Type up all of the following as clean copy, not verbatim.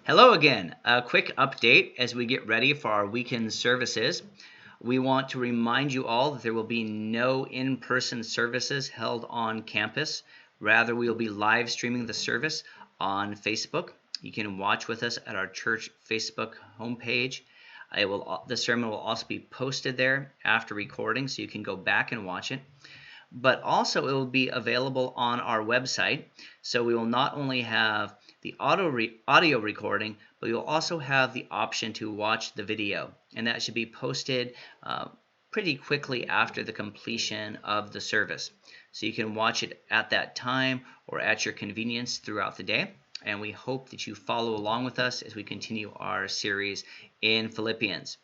Hello again. A quick update as we get ready for our weekend services. We want to remind you all that there will be no in-person services held on campus. Rather, we will be live streaming the service on Facebook. You can watch with us at our church Facebook homepage. The sermon will also be posted there after recording, so you can go back and watch it. But also it will be available on our website. So we will not only have the audio recording, but you'll also have the option to watch the video. And that should be posted pretty quickly after the completion of the service. So you can watch it at that time or at your convenience throughout the day. And we hope that you follow along with us as we continue our series in Philippians.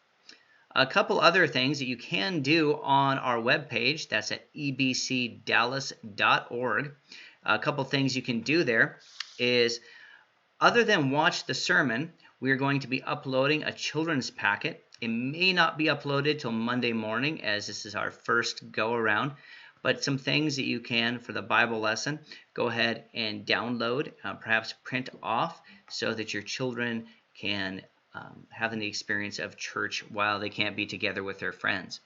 A couple other things that you can do on our webpage, that's at ebcdallas.org. A couple things you can do there is, other than watch the sermon, we are going to be uploading a children's packet. It may not be uploaded till Monday morning, as this is our first go around, but some things that you can for the Bible lesson, go ahead and download, perhaps print off, so that your children can having the experience of church while they can't be together with their friends.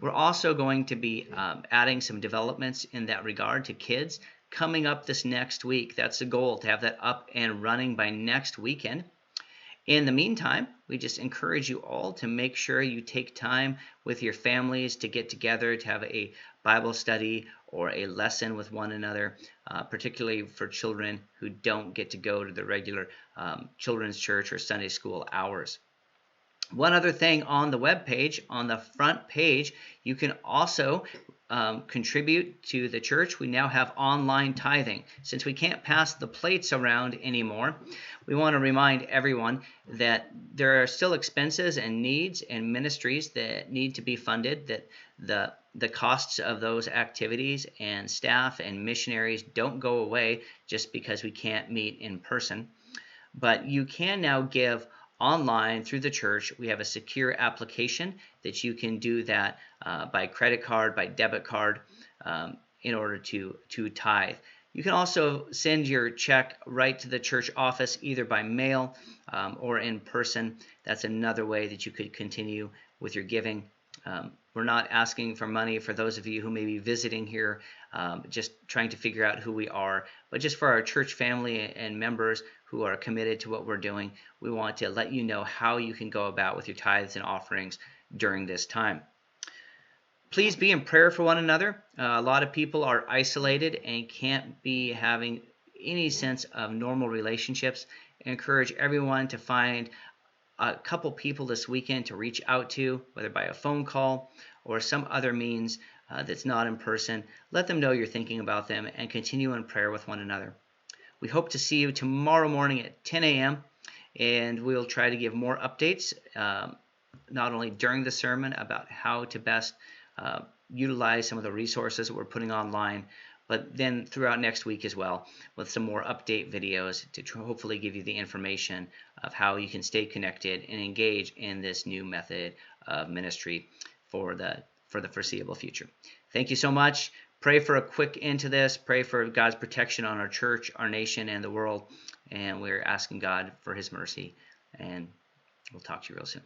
We're also going to be adding some developments in that regard to kids coming up this next week. That's the goal, to have that up and running by next weekend. In the meantime, we just encourage you all to make sure you take time with your families to get together, to have a Bible study or a lesson with one another, particularly for children who don't get to go to the regular children's church or Sunday school hours. One other thing on the web page, on the front page, you can also contribute to the church. We now have online tithing. Since we can't pass the plates around anymore, we want to remind everyone that there are still expenses and needs and ministries that need to be funded, that the costs of those activities and staff and missionaries don't go away just because we can't meet in person. But you can now give online through the church. We have a secure application that you can do that by credit card, by debit card, in order to tithe. You can also send your check right to the church office, either by mail or in person. That's another way that you could continue with your giving. We're not asking for money for those of you who may be visiting here, just trying to figure out who we are, but just for our church family and members who are committed to what we're doing, we want to let you know how you can go about with your tithes and offerings during this time. Please be in prayer for one another. A lot of people are isolated and can't be having any sense of normal relationships. I encourage everyone to find a couple people this weekend to reach out to, whether by a phone call or some other means that's not in person. Let them know you're thinking about them and continue in prayer with one another. We hope to see you tomorrow morning at 10 a.m. and we'll try to give more updates, not only during the sermon about how to best utilize some of the resources that we're putting online, but then throughout next week as well, with some more update videos to hopefully give you the information of how you can stay connected and engage in this new method of ministry for the foreseeable future. Thank you so much. Pray for a quick end to this. Pray for God's protection on our church, our nation, and the world. And we're asking God for his mercy. And we'll talk to you real soon.